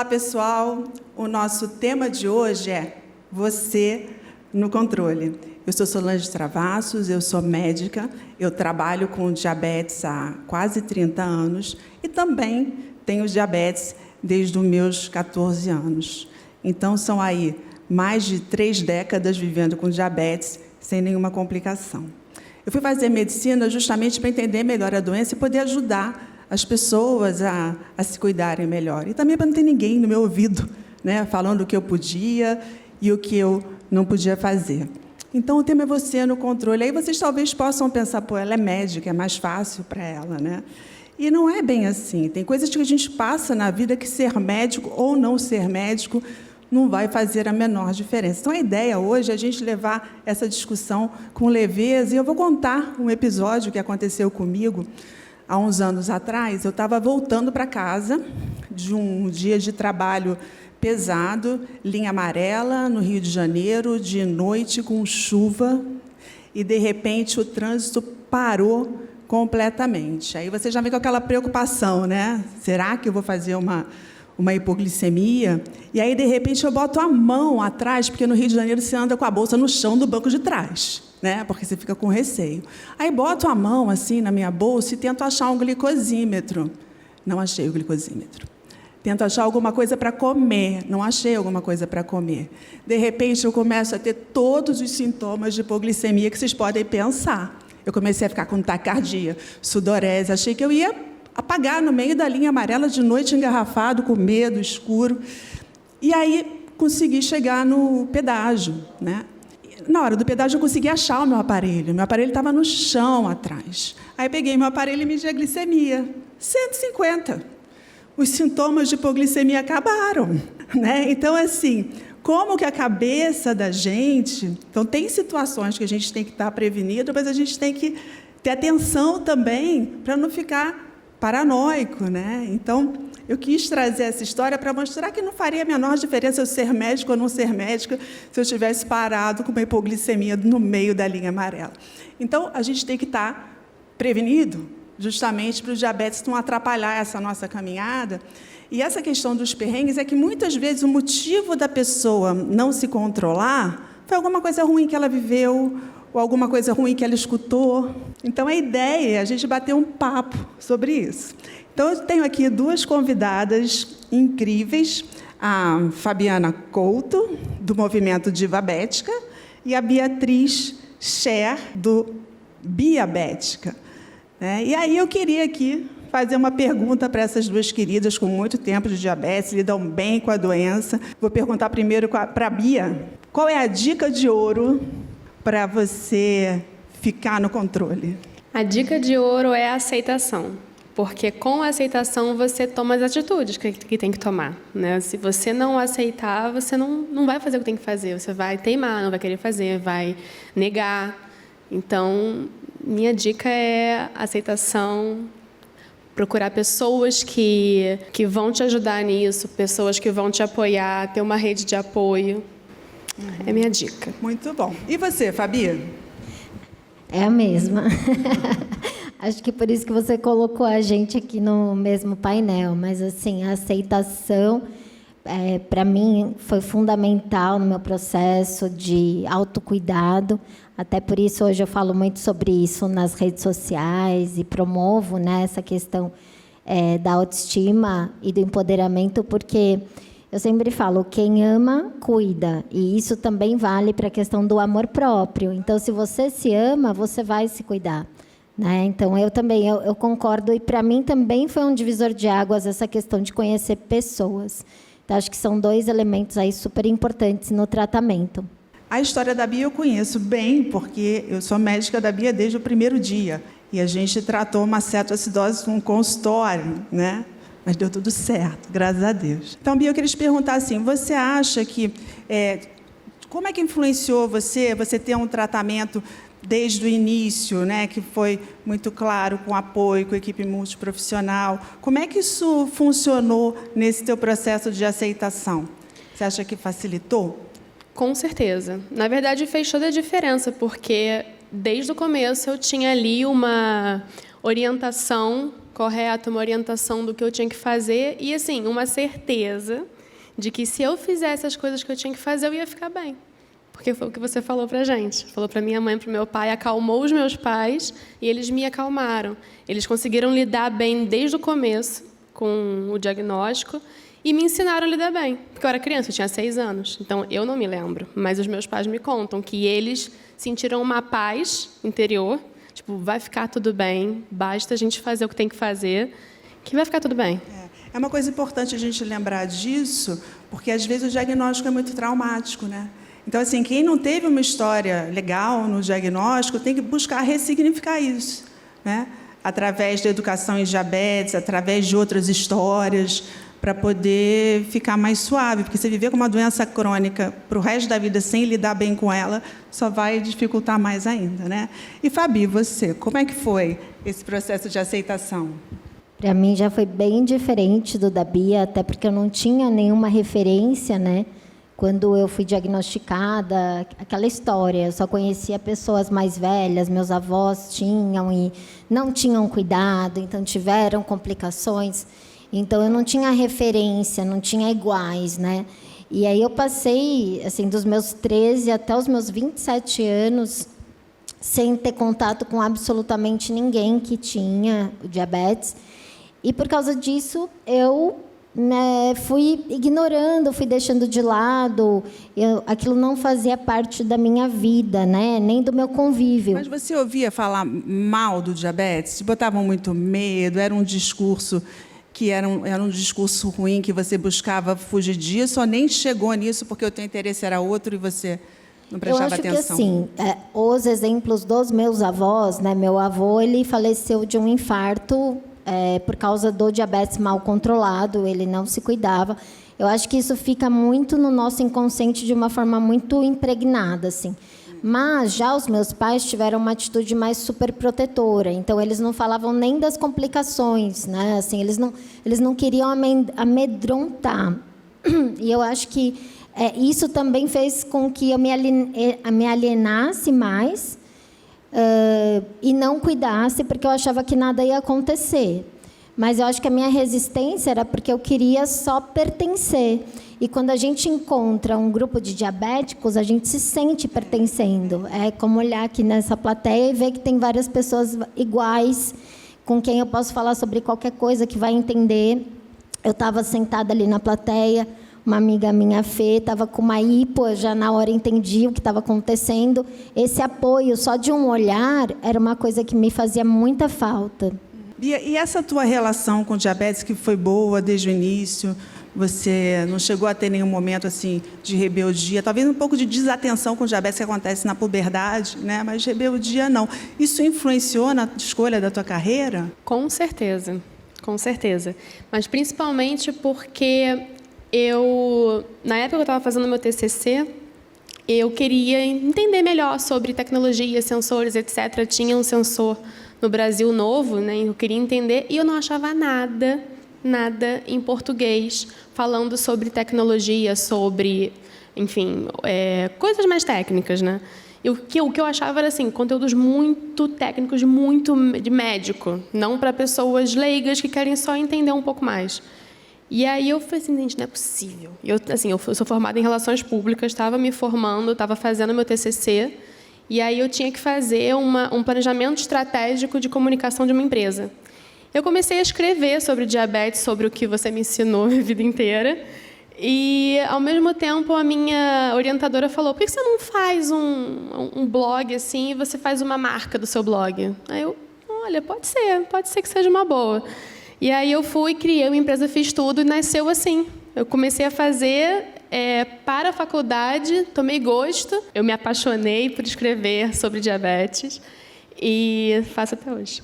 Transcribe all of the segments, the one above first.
Olá, pessoal. O nosso tema de hoje é Você no Controle. Eu sou Solange Travassos, eu sou médica, eu trabalho com diabetes há quase 30 anos e também tenho diabetes desde os meus 14 anos. Então, são aí mais de 3 décadas vivendo com diabetes sem nenhuma complicação. Eu fui fazer medicina justamente para entender melhor a doença e poder ajudar as pessoas a se cuidarem melhor. E também para não ter ninguém no meu ouvido, né, falando o que eu podia e o que eu não podia fazer. Então, o tema é você no controle. Aí vocês talvez possam pensar, pô, ela é médica, é mais fácil para ela, né? E não é bem assim. Tem coisas que a gente passa na vida que ser médico ou não ser médico não vai fazer a menor diferença. Então, a ideia hoje é a gente levar essa discussão com leveza. E eu vou contar um episódio que aconteceu comigo há uns anos atrás. Eu estava voltando para casa de um dia de trabalho pesado, linha amarela, no Rio de Janeiro, de noite, com chuva, e, de repente, o trânsito parou completamente. Aí você já vem com aquela preocupação, né? Será que eu vou fazer uma hipoglicemia? E aí, de repente, eu boto a mão atrás, porque no Rio de Janeiro você anda com a bolsa no chão do banco de trás, né? Porque você fica com receio. Aí boto a mão assim na minha bolsa e tento achar um glicosímetro. Não achei o glicosímetro. Tento achar alguma coisa para comer. Não achei alguma coisa para comer. De repente, eu começo a ter todos os sintomas de hipoglicemia que vocês podem pensar. Eu comecei a ficar com taquicardia, sudorese. Achei que eu ia apagar no meio da linha amarela de noite, engarrafado, com medo, escuro. E aí, consegui chegar no pedágio, né? Na hora do pedágio, eu consegui achar o meu aparelho. Meu aparelho estava no chão atrás. Aí, peguei meu aparelho e medi a glicemia. 150. Os sintomas de hipoglicemia acabaram, né? Então, assim, como que a cabeça da gente... Então, tem situações que a gente tem que estar prevenido, mas a gente tem que ter atenção também para não ficar paranoico, né? Então, eu quis trazer essa história para mostrar que não faria a menor diferença eu ser médico ou não ser médica se eu estivesse parado com uma hipoglicemia no meio da linha amarela. Então, a gente tem que estar prevenido, justamente para o diabetes não atrapalhar essa nossa caminhada. E essa questão dos perrengues é que, muitas vezes, o motivo da pessoa não se controlar foi alguma coisa ruim que ela viveu, ou alguma coisa ruim que ela escutou. Então, a ideia é a gente bater um papo sobre isso. Então, eu tenho aqui 2 convidadas incríveis, a Fabiana Couto, do Movimento Diabética, e a Beatriz Scher, do Biabética. E aí eu queria aqui fazer uma pergunta para essas 2 queridas com muito tempo de diabetes, lidam bem com a doença. Vou perguntar primeiro para a Bia. Qual é a dica de ouro para você ficar no controle? A dica de ouro é a aceitação, porque com a aceitação você toma as atitudes que tem que tomar, né? Se você não aceitar, você não vai fazer o que tem que fazer, você vai teimar, não vai querer fazer, vai negar. Então, minha dica é aceitação, procurar pessoas que vão te ajudar nisso, pessoas que vão te apoiar, ter uma rede de apoio. É minha dica. Muito bom. E você, Fabi? É a mesma. Acho que por isso que você colocou a gente aqui no mesmo painel. Mas, assim, a aceitação, para mim, foi fundamental no meu processo de autocuidado. Até por isso, hoje eu falo muito sobre isso nas redes sociais e promovo, né, essa questão da autoestima e do empoderamento, porque eu sempre falo, quem ama, cuida. E isso também vale para a questão do amor próprio. Então, se você se ama, você vai se cuidar, né? Então, eu concordo. E, para mim, também foi um divisor de águas essa questão de conhecer pessoas. Então, acho que são 2 elementos aí super importantes no tratamento. A história da Bia eu conheço bem, porque eu sou médica da Bia desde o primeiro dia. E a gente tratou uma cetoacidose com um consultório, né? Mas deu tudo certo, graças a Deus. Então, Bia, eu queria te perguntar assim, você acha que... como é que influenciou você ter um tratamento desde o início, né, que foi muito claro, com apoio, com equipe multiprofissional? Como é que isso funcionou nesse teu processo de aceitação? Você acha que facilitou? Com certeza. Na verdade, fez toda a diferença, porque desde o começo eu tinha ali uma orientação correto, uma orientação do que eu tinha que fazer e, assim, uma certeza de que se eu fizesse as coisas que eu tinha que fazer, eu ia ficar bem. Porque foi o que você falou para a gente. Falou para minha mãe, para o meu pai, acalmou os meus pais e eles me acalmaram. Eles conseguiram lidar bem desde o começo com o diagnóstico e me ensinaram a lidar bem. Porque eu era criança, eu tinha 6 anos, então eu não me lembro. Mas os meus pais me contam que eles sentiram uma paz interior, tipo, vai ficar tudo bem, basta a gente fazer o que tem que fazer, que vai ficar tudo bem. É uma coisa importante a gente lembrar disso, porque às vezes o diagnóstico é muito traumático, né? Então, assim, quem não teve uma história legal no diagnóstico tem que buscar ressignificar isso, né? Através da educação em diabetes, através de outras histórias, para poder ficar mais suave, porque você viver com uma doença crônica para o resto da vida sem lidar bem com ela, só vai dificultar mais ainda, né? E, Fabi, você, como é que foi esse processo de aceitação? Para mim já foi bem diferente do da Bia, até porque eu não tinha nenhuma referência, né? Quando eu fui diagnosticada, aquela história, eu só conhecia pessoas mais velhas, meus avós tinham e não tinham cuidado, então tiveram complicações. Então eu não tinha referência, não tinha iguais, né? E aí eu passei, assim, dos meus 13 até os meus 27 anos sem ter contato com absolutamente ninguém que tinha o diabetes. E por causa disso, eu fui ignorando, fui deixando de lado. Aquilo não fazia parte da minha vida, né? Nem do meu convívio. Mas você ouvia falar mal do diabetes? Te botavam muito medo? Era um discurso que era um discurso ruim, que você buscava fugir disso, ou nem chegou nisso porque o teu interesse era outro e você não prestava atenção? Eu acho que, assim, os exemplos dos meus avós, né? Meu avô, ele faleceu de um infarto por causa do diabetes mal controlado, ele não se cuidava. Eu acho que isso fica muito no nosso inconsciente de uma forma muito impregnada, assim. Mas já os meus pais tiveram uma atitude mais superprotetora, então eles não falavam nem das complicações, né? Assim, eles não queriam amedrontar. E eu acho que isso também fez com que eu me alienasse mais e não cuidasse, porque eu achava que nada ia acontecer. Mas eu acho que a minha resistência era porque eu queria só pertencer. E quando a gente encontra um grupo de diabéticos, a gente se sente pertencendo. É como olhar aqui nessa plateia e ver que tem várias pessoas iguais, com quem eu posso falar sobre qualquer coisa que vai entender. Eu estava sentada ali na plateia, uma amiga minha, Fê, estava com uma hipo, eu já na hora entendi o que estava acontecendo. Esse apoio só de um olhar era uma coisa que me fazia muita falta. Bia, e essa tua relação com o diabetes, que foi boa desde o início? Você não chegou a ter nenhum momento assim de rebeldia, talvez um pouco de desatenção com o diabetes que acontece na puberdade, né? Mas rebeldia não. Isso influenciou na escolha da tua carreira? Com certeza. Mas principalmente porque na época que eu estava fazendo meu TCC, eu queria entender melhor sobre tecnologia, sensores, etc. Tinha um sensor no Brasil novo, né? Eu queria entender e eu não achava nada em português falando sobre tecnologia, sobre, enfim, coisas mais técnicas, né? E o que eu achava era assim, conteúdos muito técnicos, muito de médico, não para pessoas leigas que querem só entender um pouco mais. E aí eu falei assim, gente, não é possível. Eu sou formada em relações públicas, estava me formando, estava fazendo meu TCC, e aí eu tinha que fazer um planejamento estratégico de comunicação de uma empresa. Eu comecei a escrever sobre diabetes, sobre o que você me ensinou a vida inteira. E, ao mesmo tempo, a minha orientadora falou, por que você não faz um blog assim e você faz uma marca do seu blog? Aí eu, olha, pode ser que seja uma boa. E aí eu fui, criei uma empresa, fiz tudo e nasceu assim. Eu comecei a fazer para a faculdade, tomei gosto, eu me apaixonei por escrever sobre diabetes e faço até hoje.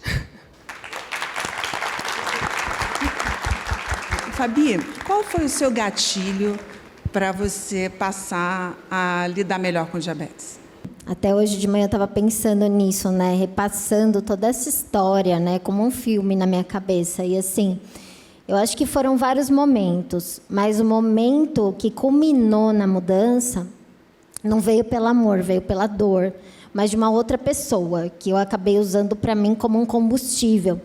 Fabi, qual foi o seu gatilho para você passar a lidar melhor com o diabetes? Até hoje de manhã eu estava pensando nisso, né? Repassando toda essa história, né? Como um filme na minha cabeça. E assim, eu acho que foram vários momentos, mas o momento que culminou na mudança não veio pelo amor, veio pela dor, mas de uma outra pessoa, que eu acabei usando para mim como um combustível.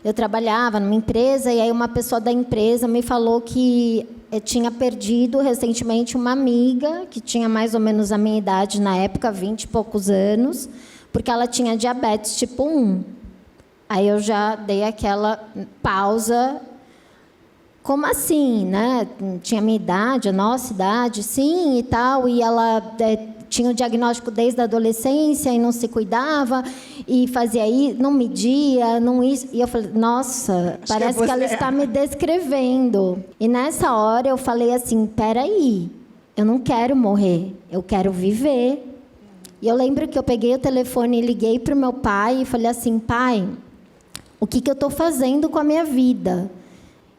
eu trabalhava numa empresa e aí uma pessoa da empresa me falou que tinha perdido recentemente uma amiga que tinha mais ou menos a minha idade na época, 20 e poucos anos, porque ela tinha diabetes tipo 1. Aí eu já dei aquela pausa. Como assim, né? Tinha a minha idade, a nossa idade, sim, e tal, e ela tinha o diagnóstico desde a adolescência e não se cuidava, e fazia isso, não media, não isso. E eu falei, nossa, parece que ela está me descrevendo. E nessa hora eu falei assim, peraí, eu não quero morrer, eu quero viver. E eu lembro que eu peguei o telefone e liguei para o meu pai e falei assim, pai, o que eu estou fazendo com a minha vida?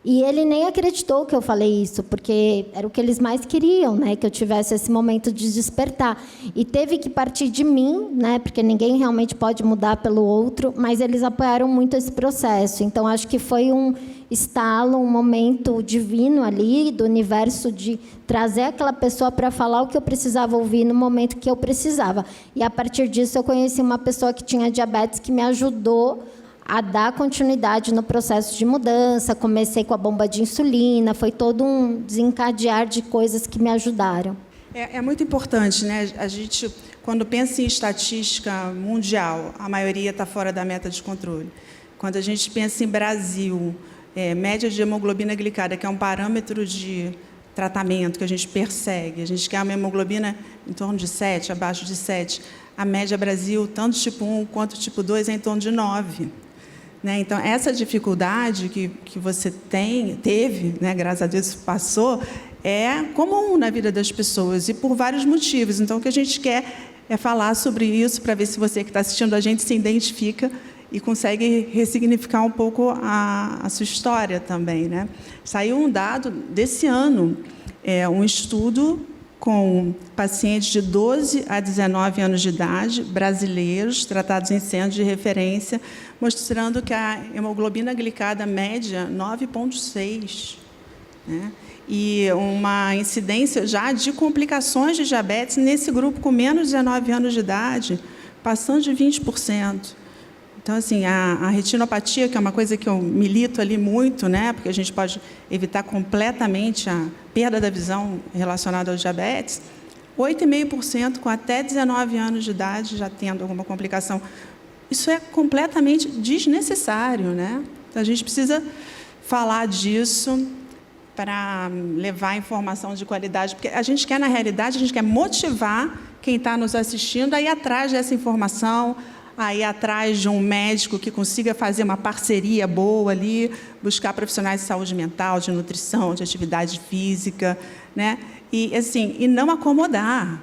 E ele nem acreditou que eu falei isso, porque era o que eles mais queriam, né? Que eu tivesse esse momento de despertar. E teve que partir de mim, né? Porque ninguém realmente pode mudar pelo outro, mas eles apoiaram muito esse processo. Então, acho que foi um estalo, um momento divino ali, do universo, de trazer aquela pessoa para falar o que eu precisava ouvir no momento que eu precisava. E, a partir disso, eu conheci uma pessoa que tinha diabetes que me ajudou a dar continuidade no processo de mudança. Comecei com a bomba de insulina, foi todo um desencadear de coisas que me ajudaram. É muito importante, né? A gente, quando pensa em estatística mundial, a maioria está fora da meta de controle. Quando a gente pensa em Brasil, média de hemoglobina glicada, que é um parâmetro de tratamento que a gente persegue, a gente quer uma hemoglobina em torno de 7, abaixo de 7. A média Brasil, tanto tipo 1 quanto tipo 2, é em torno de 9. Né? Então, essa dificuldade que você teve, né, graças a Deus passou, é comum na vida das pessoas, e por vários motivos. Então, o que a gente quer é falar sobre isso, para ver se você que está assistindo a gente se identifica e consegue ressignificar um pouco a sua história também. Né? Saiu um dado desse ano, um estudo com pacientes de 12 a 19 anos de idade, brasileiros, tratados em centros de referência, mostrando que a hemoglobina glicada média 9,6, né? E uma incidência já de complicações de diabetes nesse grupo com menos de 19 anos de idade, passando de 20%. Então, assim, a retinopatia, que é uma coisa que eu milito ali muito, né, porque a gente pode evitar completamente a perda da visão relacionada ao diabetes, 8,5% com até 19 anos de idade já tendo alguma complicação. Isso é completamente desnecessário, né? Então, a gente precisa falar disso para levar informação de qualidade, porque a gente quer, na realidade, a gente quer motivar quem está nos assistindo a ir atrás dessa informação, a ir atrás de um médico que consiga fazer uma parceria boa ali, buscar profissionais de saúde mental, de nutrição, de atividade física, né? E, assim, e não acomodar,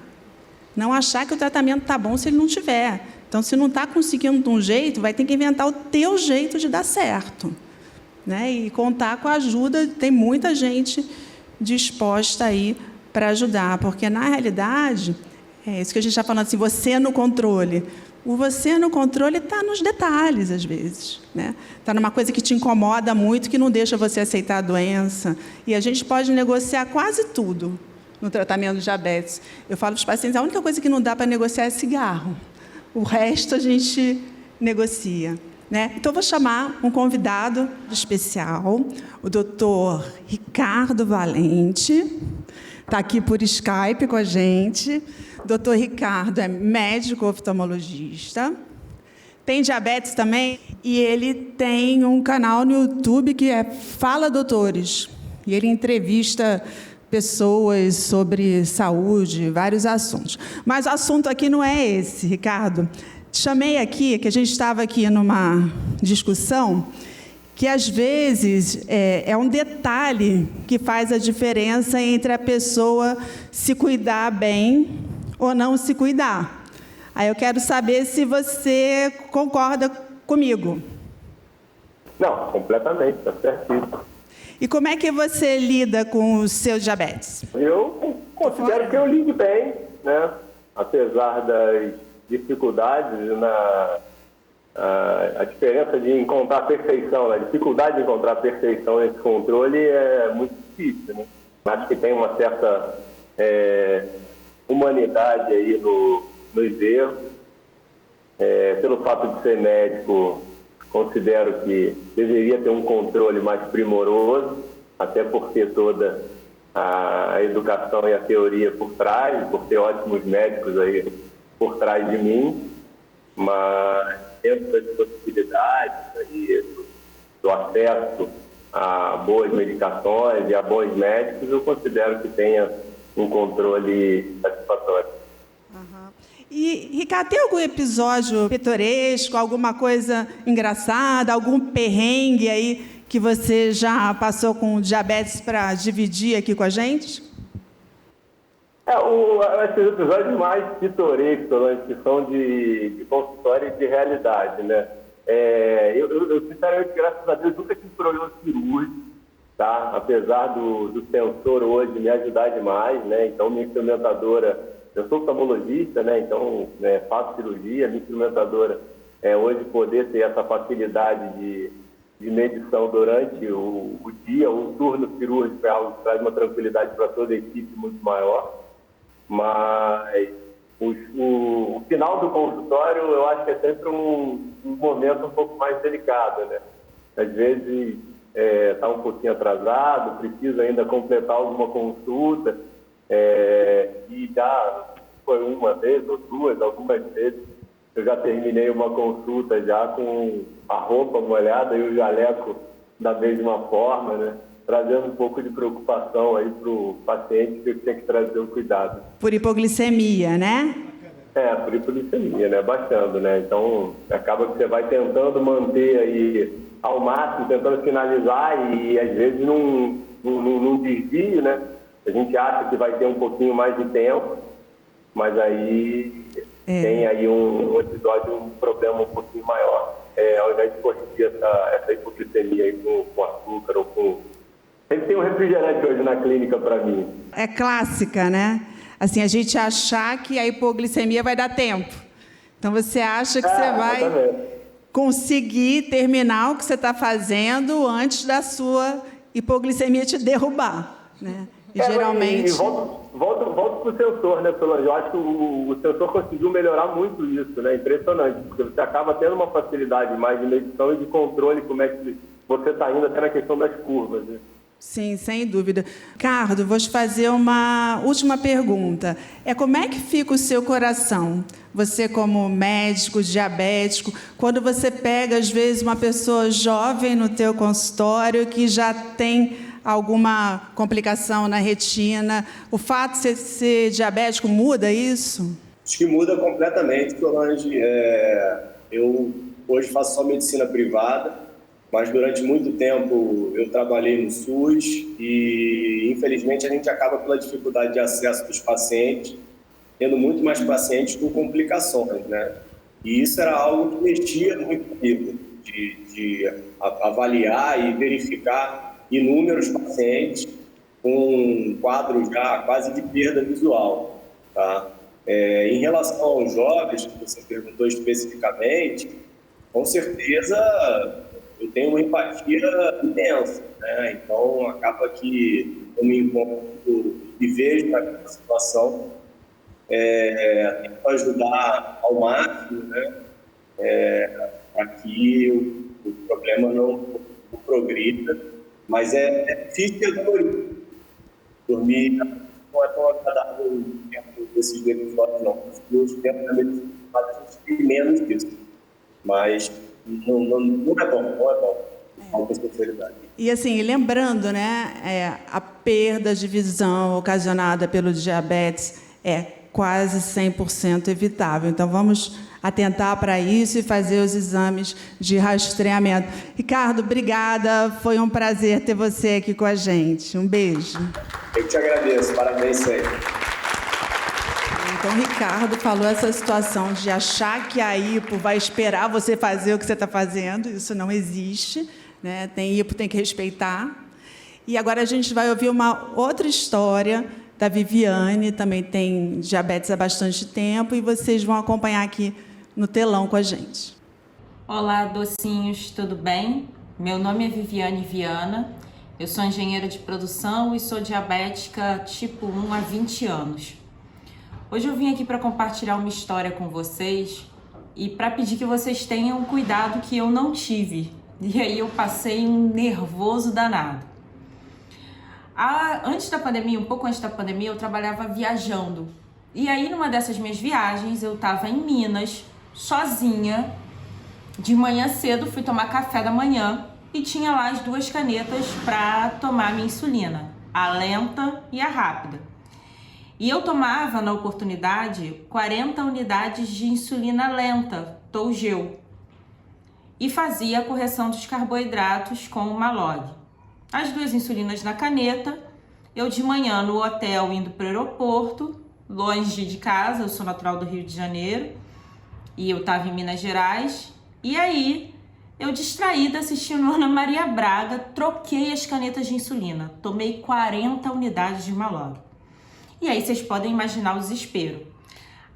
não achar que o tratamento está bom se ele não tiver. Então, se não está conseguindo de um jeito, vai ter que inventar o teu jeito de dar certo, né? E contar com a ajuda, tem muita gente disposta aí para ajudar, porque, na realidade, é isso que a gente está falando, assim, você no controle. O você no controle está nos detalhes, às vezes, né? Está numa coisa que te incomoda muito, que não deixa você aceitar a doença. E a gente pode negociar quase tudo no tratamento de diabetes. Eu falo para os pacientes, a única coisa que não dá para negociar é cigarro. O resto a gente negocia, né? Então, eu vou chamar um convidado especial, o doutor Ricardo Valente. Está aqui por Skype com a gente. Doutor Ricardo é médico oftalmologista, tem diabetes também, e ele tem um canal no YouTube que é Fala Doutores. E ele entrevista pessoas sobre saúde, vários assuntos. Mas o assunto aqui não é esse, Ricardo. Te chamei aqui, que a gente estava aqui numa discussão, que às vezes é um detalhe que faz a diferença entre a pessoa se cuidar bem ou não se cuidar. Aí eu quero saber se você concorda comigo. Não, completamente, está certíssimo. E como é que você lida com o seu diabetes? Eu considero que eu lido bem, né? Apesar das dificuldades a diferença de encontrar perfeição, a dificuldade de encontrar perfeição nesse controle é muito difícil, né? Acho que tem uma certa humanidade aí nos erros. Pelo fato de ser médico, considero que deveria ter um controle mais primoroso, até por ter toda a educação e a teoria por trás, por ter ótimos médicos aí por trás de mim, mas dentro das possibilidades aí, do acesso a boas medicações e a bons médicos, eu considero que tenha um controle satisfatório. E, Ricardo, tem algum episódio pitoresco, alguma coisa engraçada, algum perrengue aí que você já passou com diabetes para dividir aqui com a gente? Esses episódios mais pitorescos, que são de consultório e de realidade, né? Eu, sinceramente, graças a Deus, nunca tive problema cirúrgico, tá? Apesar do sensor hoje me ajudar demais, né? Então, minha instrumentadora, eu sou oftalmologista, né? Então, faço cirurgia, minha instrumentadora, hoje poder ter essa facilidade de medição durante o dia, o turno cirúrgico é algo que traz uma tranquilidade para toda a equipe muito maior, mas o final do consultório eu acho que é sempre um momento um pouco mais delicado, né? Às vezes está um pouquinho atrasado, precisa ainda completar alguma consulta, e já foi uma vez ou duas, algumas vezes eu já terminei uma consulta já com a roupa molhada e o jaleco da mesma forma, né? Trazendo um pouco de preocupação aí para o paciente que tem que trazer o cuidado. Por hipoglicemia, né? Por hipoglicemia, né? Baixando, né? Então, acaba que você vai tentando manter aí ao máximo, tentando finalizar e às vezes num desvio, né? A gente acha que vai ter um pouquinho mais de tempo, mas aí tem aí um episódio, um problema um pouquinho maior. Ao invés de corrigir essa hipoglicemia aí com açúcar ou com... Sempre tem um refrigerante hoje na clínica para mim. É clássica, né? Assim, a gente achar que a hipoglicemia vai dar tempo. Então, você acha que você vai conseguir terminar o que você está fazendo antes da sua hipoglicemia te derrubar, né? E geralmente... Volto para o sensor, né, Solange? Eu acho que o sensor conseguiu melhorar muito isso, né? Impressionante, porque você acaba tendo uma facilidade mais de medição e de controle, como é que você está indo até na questão das curvas, né? Sim, sem dúvida. Ricardo, vou te fazer uma última pergunta. Como é que fica o seu coração? Você como médico, diabético, quando você pega, às vezes, uma pessoa jovem no teu consultório que já tem alguma complicação na retina, o fato de ser diabético muda isso? Acho que muda completamente, Solange. Eu hoje faço só medicina privada, mas durante muito tempo eu trabalhei no SUS e, infelizmente, a gente acaba pela dificuldade de acesso dos pacientes, tendo muito mais pacientes com complicações, né? E isso era algo que mexia muito comigo, de avaliar e verificar inúmeros pacientes com um quadro já quase de perda visual, tá? Em relação aos jovens, que você perguntou especificamente, com certeza eu tenho uma empatia intensa, né? Então acaba que eu me encontro e vejo naquela situação, tento ajudar ao máximo, né? Para que o problema não progrida, mas é difícil ter dormir não é tão agradável dentro desses episódios, não. Nos tempos da medicina a gente tem menos disso, mas não é bom, com sinceridade. E assim, lembrando, né, a perda de visão ocasionada pelo diabetes é quase 100% evitável. Então, vamos atentar para isso e fazer os exames de rastreamento. Ricardo, obrigada. Foi um prazer ter você aqui com a gente. Um beijo. Eu te agradeço. Parabéns sempre. Então, Ricardo falou essa situação de achar que a hipo vai esperar você fazer o que você está fazendo. Isso não existe, né? Tem hipo, tem que respeitar. E agora a gente vai ouvir uma outra história da Viviane, também tem diabetes há bastante tempo, e vocês vão acompanhar aqui no telão com a gente. Olá, docinhos, tudo bem? Meu nome é Viviane Viana, eu sou engenheira de produção e sou diabética tipo 1 há 20 anos. Hoje eu vim aqui para compartilhar uma história com vocês e para pedir que vocês tenham cuidado que eu não tive. E aí eu passei um nervoso danado. Antes da pandemia, um pouco antes da pandemia, eu trabalhava viajando. E aí, numa dessas minhas viagens, eu estava em Minas, sozinha. De manhã cedo, fui tomar café da manhã e tinha lá as 2 canetas para tomar minha insulina, a lenta e a rápida. E eu tomava, na oportunidade, 40 unidades de insulina lenta, Toujeo, e fazia a correção dos carboidratos com o Malog. As 2 insulinas na caneta, eu de manhã no hotel indo para o aeroporto, longe de casa, eu sou natural do Rio de Janeiro, e eu estava em Minas Gerais, e aí eu distraída assistindo Ana Maria Braga, troquei as canetas de insulina, tomei 40 unidades de Malog. E aí vocês podem imaginar o desespero.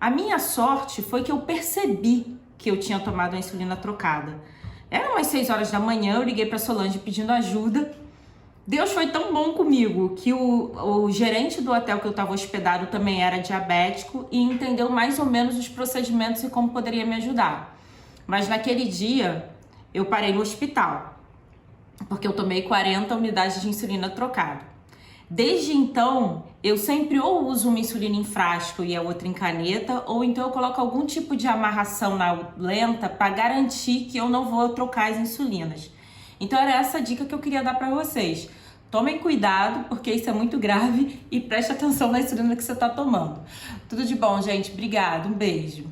A minha sorte foi que eu percebi que eu tinha tomado a insulina trocada. Era umas 6 horas da manhã, eu liguei para Solange pedindo ajuda. Deus foi tão bom comigo que o gerente do hotel que eu estava hospedado também era diabético e entendeu mais ou menos os procedimentos e como poderia me ajudar. Mas naquele dia eu parei no hospital, porque eu tomei 40 unidades de insulina trocada. Desde então, eu sempre ou uso uma insulina em frasco e a outra em caneta, ou então eu coloco algum tipo de amarração na lenta para garantir que eu não vou trocar as insulinas. Então era essa a dica que eu queria dar para vocês. Tomem cuidado, porque isso é muito grave, e preste atenção na insulina que você está tomando. Tudo de bom, gente. Obrigada. Um beijo.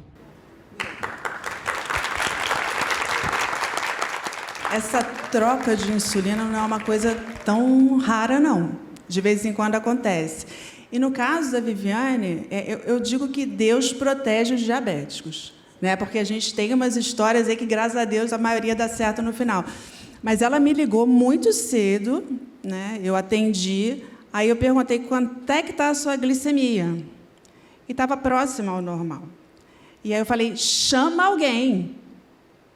Essa troca de insulina não é uma coisa tão rara, não. De vez em quando acontece. E no caso da Viviane, eu digo que Deus protege os diabéticos, né? Porque a gente tem umas histórias aí que, graças a Deus, a maioria dá certo no final. Mas ela me ligou muito cedo, né? Eu atendi, aí eu perguntei quanto é que está a sua glicemia. E estava próxima ao normal. E aí eu falei, chama alguém.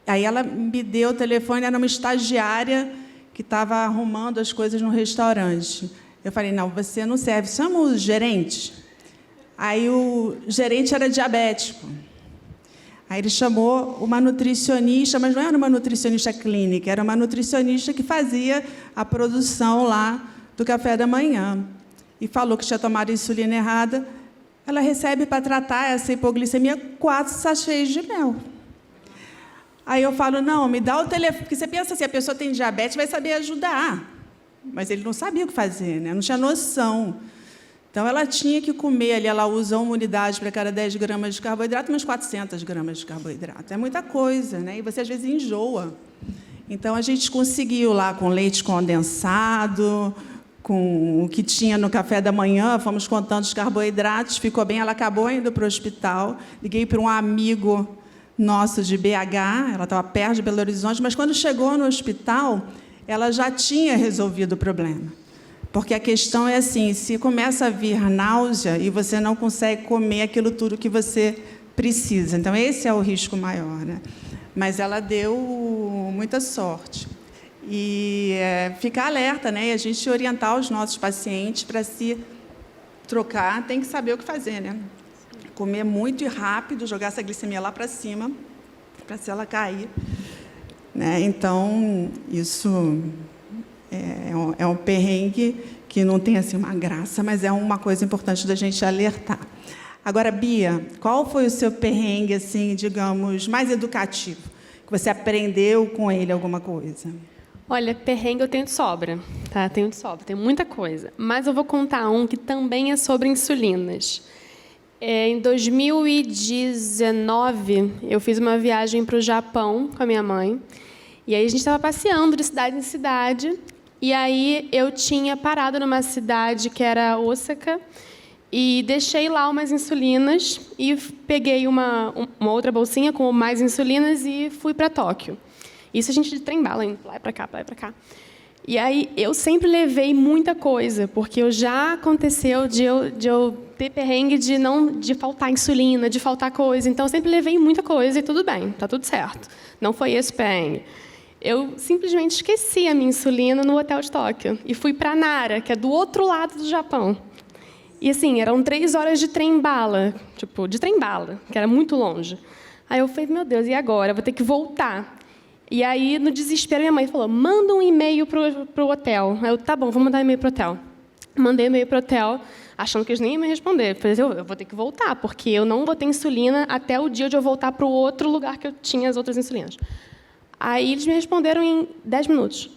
Aí ela me deu o telefone, era uma estagiária que estava arrumando as coisas no restaurante. Eu falei, não, você não serve, chama o gerente. Aí o gerente era diabético. Aí ele chamou uma nutricionista, mas não era uma nutricionista clínica, era uma nutricionista que fazia a produção lá do café da manhã. E falou que tinha tomado insulina errada. Ela recebe para tratar essa hipoglicemia 4 sachês de mel. Aí eu falo, não, me dá o telefone, porque você pensa assim, a pessoa tem diabetes, vai saber ajudar. Mas ele não sabia o que fazer, né? Não tinha noção. Então, ela tinha que comer ali, ela usa 1 unidade para cada 10 gramas de carboidrato, mas 400 gramas de carboidrato. É muita coisa, né? E você, às vezes, enjoa. Então, a gente conseguiu lá com leite condensado, com o que tinha no café da manhã, fomos contando os carboidratos, ficou bem, ela acabou indo para o hospital. Liguei para um amigo nosso de BH, ela estava perto de Belo Horizonte, mas quando chegou no hospital, ela já tinha resolvido o problema. Porque a questão é assim, se começa a vir náusea e você não consegue comer aquilo tudo que você precisa. Então, esse é o risco maior, né? Mas ela deu muita sorte. E ficar alerta, né? E a gente orientar os nossos pacientes para se trocar, tem que saber o que fazer, né? Comer muito e rápido, jogar essa glicemia lá para cima, para se ela cair. Né? Então, isso é um perrengue que não tem assim, uma graça, mas é uma coisa importante da gente alertar. Agora, Bia, qual foi o seu perrengue, assim, digamos, mais educativo? Que você aprendeu com ele alguma coisa? Olha, perrengue eu tenho de sobra, tá? Tenho de sobra, tem muita coisa. Mas eu vou contar um que também é sobre insulinas. Em 2019, eu fiz uma viagem para o Japão com a minha mãe. E aí a gente estava passeando de cidade em cidade. E aí eu tinha parado numa cidade que era Osaka e deixei lá umas insulinas e peguei uma outra bolsinha com mais insulinas e fui para Tóquio. Isso a gente de trem-bala, indo lá e para cá, para lá e para cá. E aí eu sempre levei muita coisa, porque já aconteceu de eu ter perrengue de faltar insulina, de faltar coisa. Então, eu sempre levei muita coisa e tudo bem, está tudo certo. Não foi esse perrengue. Eu simplesmente esqueci a minha insulina no hotel de Tóquio e fui para Nara, que é do outro lado do Japão. E, assim, eram 3 horas de trem-bala, tipo, de trem-bala, que era muito longe. Aí eu falei, meu Deus, e agora? Eu vou ter que voltar. E aí, no desespero, minha mãe falou, manda um e-mail pro hotel. Aí eu, tá bom, vou mandar um e-mail pro hotel. Mandei um e-mail pro hotel, achando que eles nem iam me responder. Falei, eu vou ter que voltar, porque eu não vou ter insulina até o dia de eu voltar para o outro lugar que eu tinha as outras insulinas. Aí eles me responderam em 10 minutos.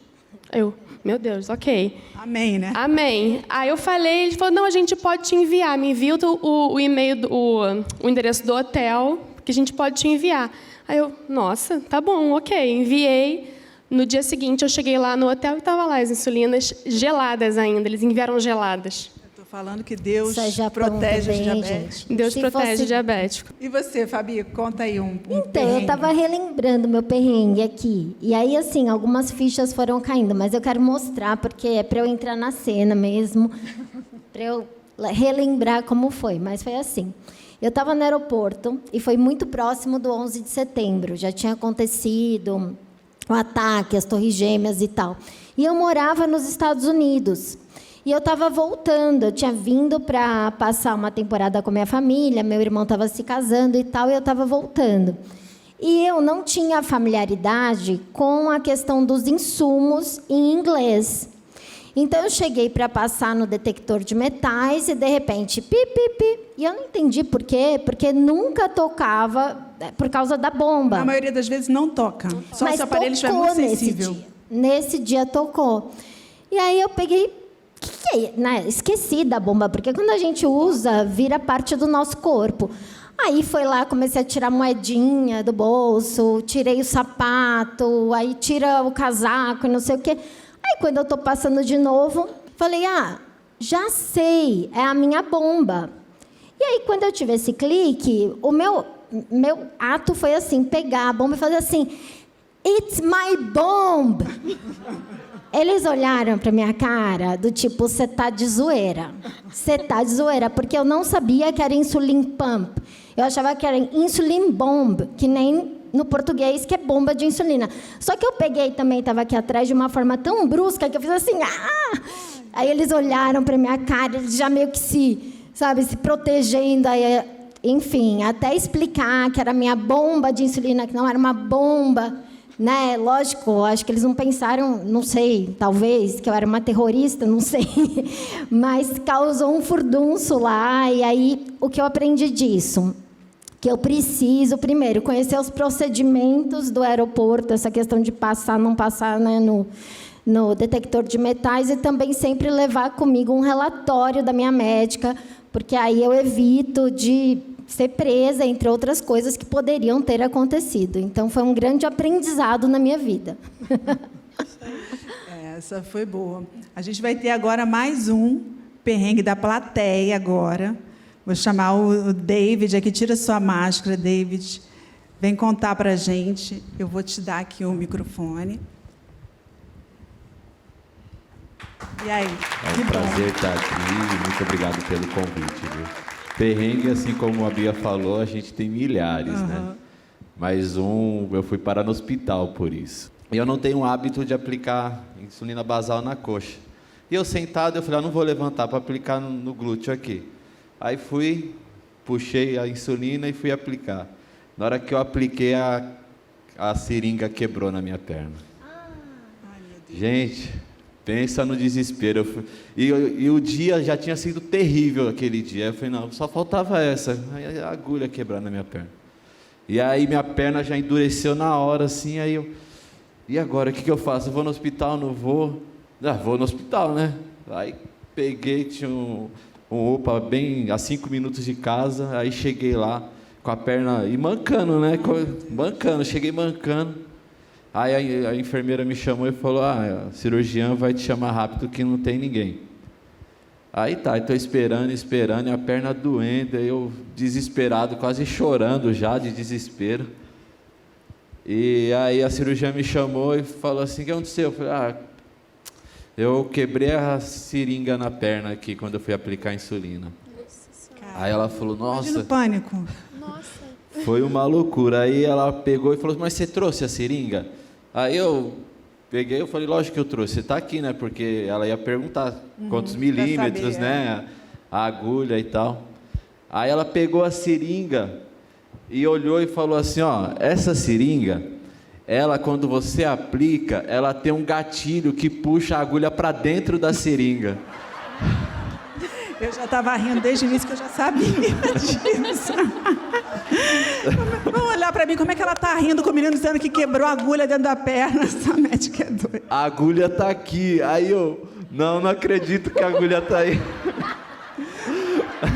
Eu, meu Deus, ok. Amém, né? Amém. Aí eu falei, ele falou, não, a gente pode te enviar. Me envia o e-mail, o endereço do hotel, que a gente pode te enviar. Aí eu, nossa, tá bom, ok. Enviei. No dia seguinte, eu cheguei lá no hotel e estava lá as insulinas geladas ainda. Eles enviaram geladas. Estou falando que Deus Isso é Japão protege os também, diabéticos. gente. Deus Se protege fosse- o diabético. E você, Fabi, conta aí um Então, eu perrengue. estava relembrando meu perrengue aqui. E aí, assim, algumas fichas foram caindo, mas eu quero mostrar, porque é para eu entrar na cena mesmo, para eu relembrar como foi. Mas foi assim. Eu estava no aeroporto e foi muito próximo do 11 de setembro. Já tinha acontecido o ataque, as Torres Gêmeas e tal. E eu morava nos Estados Unidos. E eu estava voltando, eu tinha vindo para passar uma temporada com a minha família, meu irmão estava se casando e tal, e eu estava voltando. E eu não tinha familiaridade com a questão dos insumos em inglês. Então, eu cheguei para passar no detector de metais e, de repente, pi, pi, pi. E eu não entendi por quê, porque nunca tocava por causa da bomba. A maioria das vezes não toca. Só Mas se o aparelho estiver tocou muito nesse sensível. dia. Nesse dia tocou. E aí eu peguei, que é? Né? Esqueci da bomba, porque quando a gente usa, vira parte do nosso corpo. Aí foi lá, comecei a tirar moedinha do bolso, tirei o sapato, aí tira o casaco e não sei o quê. Aí quando eu estou passando de novo, falei, já sei, é a minha bomba. E aí quando eu tive esse clique, o meu ato foi assim, pegar a bomba e fazer assim, it's my bomb. Eles olharam para minha cara do tipo, você tá de zoeira. Você tá de zoeira, porque eu não sabia que era insulin pump. Eu achava que era insulin bomb, que nem no português, que é bomba de insulina. Só que eu peguei também, estava aqui atrás de uma forma tão brusca que eu fiz assim, Aí eles olharam para minha cara, eles já meio que se protegendo. Aí, enfim, até explicar que era minha bomba de insulina, que não era uma bomba, né? Lógico, acho que eles não pensaram, não sei, talvez, que eu era uma terrorista, não sei. Mas causou um furdunço lá. E aí, o que eu aprendi disso? Que eu preciso, primeiro, conhecer os procedimentos do aeroporto, essa questão de passar, não passar, né, no detector de metais, e também sempre levar comigo um relatório da minha médica, porque aí eu evito de ser presa, entre outras coisas que poderiam ter acontecido. Então, foi um grande aprendizado na minha vida. Essa foi boa. A gente vai ter agora mais um perrengue da plateia agora. Vou chamar o David aqui. Tira sua máscara, David. Vem contar para a gente. Eu vou te dar aqui o microfone. E aí? É um prazer estar aqui. Muito obrigado pelo convite. Viu? Perrengue, assim como a Bia falou, a gente tem milhares, né? Mas eu fui parar no hospital por isso. E eu não tenho o hábito de aplicar insulina basal na coxa. E eu sentado, eu falei, não vou levantar para aplicar no glúteo aqui. Aí puxei a insulina e fui aplicar. Na hora que eu apliquei, a seringa quebrou na minha perna. Gente, pensa no desespero. E o dia já tinha sido terrível aquele dia. Eu falei, não, só faltava essa. Aí a agulha quebrar na minha perna. E aí minha perna já endureceu na hora, assim, aí eu... E agora, o que eu faço? Eu vou no hospital, não vou? Vou no hospital, né? Aí peguei, tinha um UPA bem a 5 minutos de casa, aí cheguei lá com a perna... E mancando, né? Cheguei mancando. Aí a enfermeira me chamou e falou, a cirurgiã vai te chamar rápido que não tem ninguém. Aí tá, estou esperando, e a perna doendo, eu desesperado, quase chorando já de desespero. E aí a cirurgiã me chamou e falou assim, o que aconteceu? Eu falei, eu quebrei a seringa na perna aqui quando eu fui aplicar a insulina. Aí ela falou, Imagina nossa... o pânico. Foi uma loucura. Aí ela pegou e falou, mas você trouxe a seringa? Aí eu peguei e falei, lógico que eu trouxe. Você está aqui, né? Porque ela ia perguntar quantos milímetros, saber, né? A agulha e tal. Aí ela pegou a seringa e olhou e falou assim, ó, essa seringa, ela, quando você aplica, ela tem um gatilho que puxa a agulha para dentro da seringa. Eu já estava rindo desde o início, que eu já sabia disso. Vamos olhar para mim, como é que ela está rindo com o menino dizendo que quebrou a agulha dentro da perna? Essa médica é doida. A agulha tá aqui. Aí eu, não acredito que a agulha tá aí.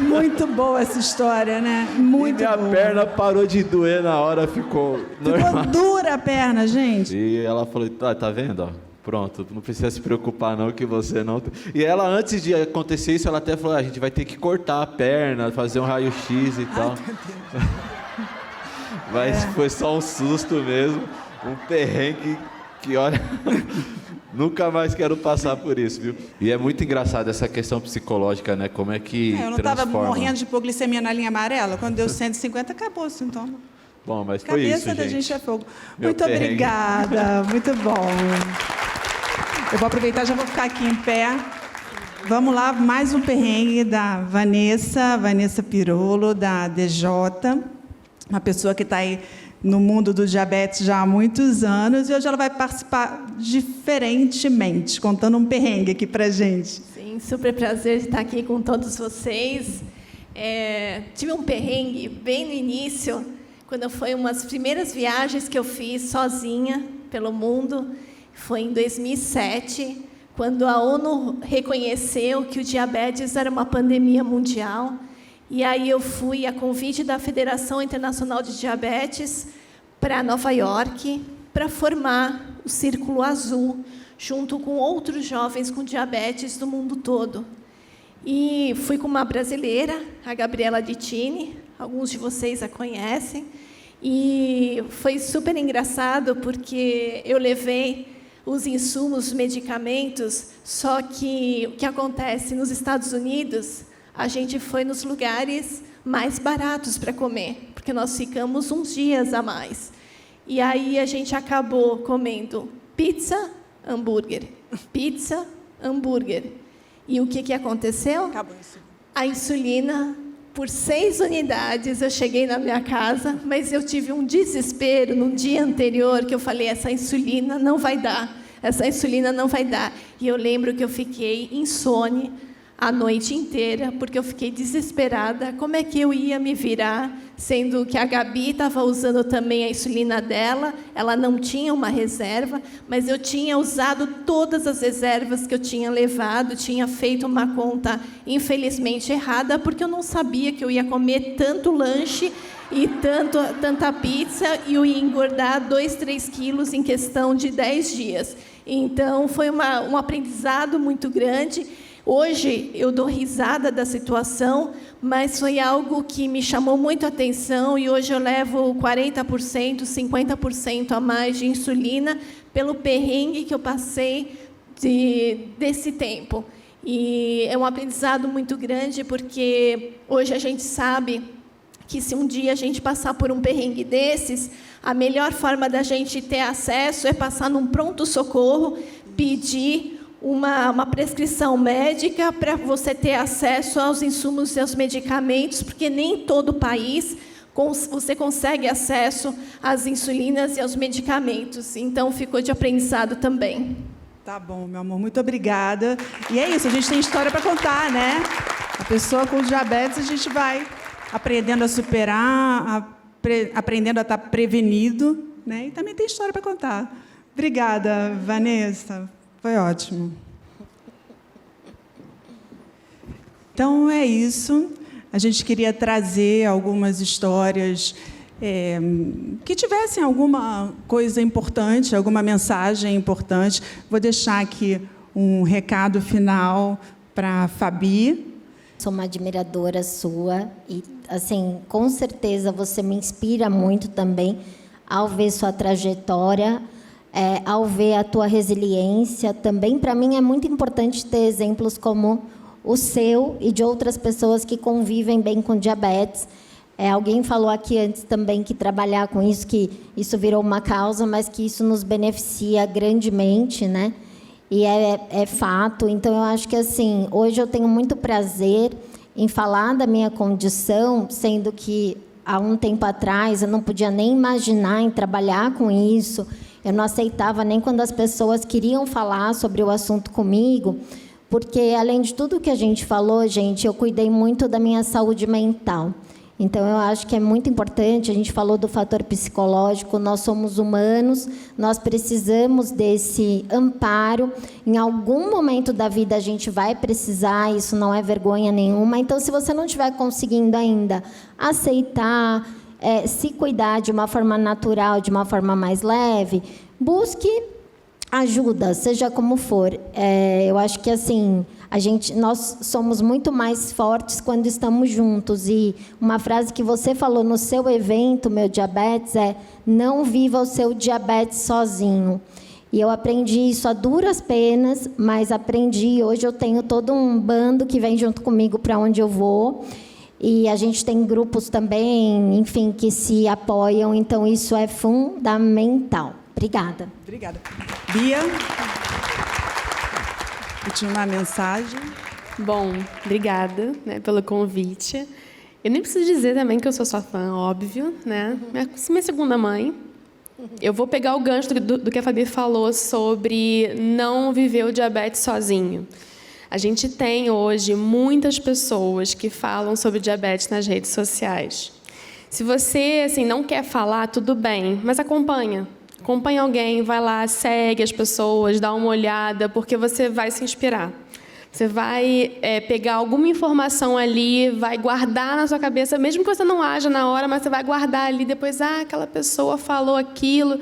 Muito boa essa história, né? Muito boa. E minha perna parou de doer na hora, ficou normal. Ficou dura a perna, gente. E ela falou, tá vendo, ó? Pronto, não precisa se preocupar não, que você não... E ela, antes de acontecer isso, ela até falou, a gente vai ter que cortar a perna, fazer um raio-x e tal. Mas foi só um susto mesmo, um perrengue que, olha, nunca mais quero passar por isso, viu? E é muito engraçado essa questão psicológica, né? Como é que eu não estava morrendo de hipoglicemia na linha amarela, quando deu 150, acabou o sintoma. Bom, mas foi isso, Cabeça da gente é fogo. Meu Muito perrengue. obrigada, muito bom. Eu vou aproveitar, já vou ficar aqui em pé. Vamos lá, mais um perrengue da Vanessa Pirolo, da DJ, uma pessoa que está aí no mundo do diabetes já há muitos anos, e hoje ela vai participar diferentemente, contando um perrengue aqui para gente. Sim, super prazer estar aqui com todos vocês. Tive um perrengue bem no início, quando foi umas primeiras viagens que eu fiz sozinha pelo mundo. Foi em 2007, quando a ONU reconheceu que o diabetes era uma pandemia mundial. E aí eu fui a convite da Federação Internacional de Diabetes para Nova York para formar o Círculo Azul, junto com outros jovens com diabetes do mundo todo. E fui com uma brasileira, a Gabriela Dittini, alguns de vocês a conhecem, e foi super engraçado porque eu levei os insumos, os medicamentos, só que o que acontece nos Estados Unidos, a gente foi nos lugares mais baratos para comer, porque nós ficamos uns dias a mais. E aí a gente acabou comendo pizza, hambúrguer, pizza, hambúrguer. E o que aconteceu? Acabou isso. A insulina, por 6 unidades, eu cheguei na minha casa, mas eu tive um desespero no dia anterior, que eu falei, essa insulina não vai dar, essa insulina não vai dar. E eu lembro que eu fiquei insone a noite inteira, porque eu fiquei desesperada, como é que eu ia me virar, sendo que a Gabi estava usando também a insulina dela, ela não tinha uma reserva, mas eu tinha usado todas as reservas que eu tinha levado, tinha feito uma conta, infelizmente, errada, porque eu não sabia que eu ia comer tanto lanche e tanta pizza, e eu ia engordar 2, 3 quilos em questão de 10 dias. Então, foi um aprendizado muito grande. Hoje, eu dou risada da situação, mas foi algo que me chamou muito a atenção, e hoje eu levo 40%, 50% a mais de insulina pelo perrengue que eu passei desse tempo. E é um aprendizado muito grande, porque hoje a gente sabe que se um dia a gente passar por um perrengue desses, a melhor forma da gente ter acesso é passar num pronto-socorro, pedir uma prescrição médica para você ter acesso aos insumos e aos medicamentos, porque nem todo país você consegue acesso às insulinas e aos medicamentos. Então, ficou de aprendizado também. Tá bom, meu amor, muito obrigada. E é isso, a gente tem história para contar, né? A pessoa com diabetes, a gente vai aprendendo a superar, aprendendo a estar prevenido, né? E também tem história para contar. Obrigada, Vanessa. Foi ótimo. Então, é isso. A gente queria trazer algumas histórias que tivessem alguma coisa importante, alguma mensagem importante. Vou deixar aqui um recado final para a Fabi. Sou uma admiradora sua e, assim, com certeza você me inspira muito também ao ver sua trajetória, ao ver a tua resiliência. Também, para mim, é muito importante ter exemplos como o seu e de outras pessoas que convivem bem com diabetes. Alguém falou aqui antes também que trabalhar com isso, que isso virou uma causa, mas que isso nos beneficia grandemente, né? E é fato. Então, eu acho que, assim, hoje eu tenho muito prazer em falar da minha condição, sendo que há um tempo atrás, eu não podia nem imaginar em trabalhar com isso. Eu não aceitava nem quando as pessoas queriam falar sobre o assunto comigo, porque, além de tudo que a gente falou, gente, eu cuidei muito da minha saúde mental. Então, eu acho que é muito importante, a gente falou do fator psicológico, nós somos humanos, nós precisamos desse amparo. Em algum momento da vida a gente vai precisar, isso não é vergonha nenhuma. Então, se você não estiver conseguindo ainda aceitar, se cuidar de uma forma natural, de uma forma mais leve, busque ajuda, seja como for. Eu acho que, assim, nós somos muito mais fortes quando estamos juntos. E uma frase que você falou no seu evento, Meu Diabetes, é: não viva o seu diabetes sozinho. E eu aprendi isso a duras penas, mas aprendi. Hoje eu tenho todo um bando que vem junto comigo para onde eu vou. E a gente tem grupos também, enfim, que se apoiam. Então, isso é fundamental. Obrigada. Obrigada. Bia? Eu tinha uma mensagem. Bom, obrigada, né, pelo convite. Eu nem preciso dizer também que eu sou sua fã, óbvio, né? Minha segunda mãe. Eu vou pegar o gancho do que a Fabi falou sobre não viver o diabetes sozinho. A gente tem hoje muitas pessoas que falam sobre diabetes nas redes sociais. Se você, assim, não quer falar, tudo bem, mas acompanha. Acompanha alguém, vai lá, segue as pessoas, dá uma olhada, porque você vai se inspirar. Você vai pegar alguma informação ali, vai guardar na sua cabeça, mesmo que você não haja na hora, mas você vai guardar ali, depois, aquela pessoa falou aquilo.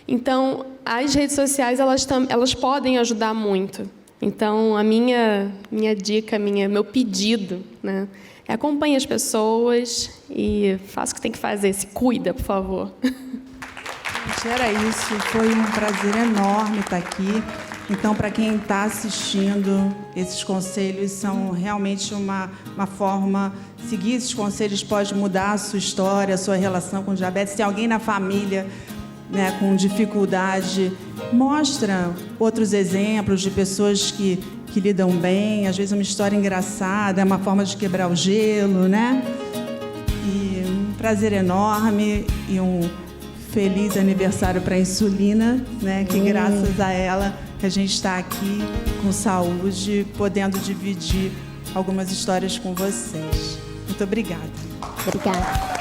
Então, as redes sociais, elas podem ajudar muito. Então, a minha dica, meu pedido, né, é acompanhe as pessoas e faça o que tem que fazer. Se cuida, por favor. Gente, era isso. Foi um prazer enorme estar aqui. Então, para quem está assistindo, esses conselhos são realmente uma forma... Seguir esses conselhos pode mudar a sua história, a sua relação com diabetes. Se tem alguém na família, né, com dificuldade, mostra outros exemplos de pessoas que lidam bem. Às vezes, uma história engraçada, é uma forma de quebrar o gelo, né? E um prazer enorme e um feliz aniversário para a insulina, né? Que graças a ela que a gente está aqui com saúde, podendo dividir algumas histórias com vocês. Muito obrigada. Obrigada.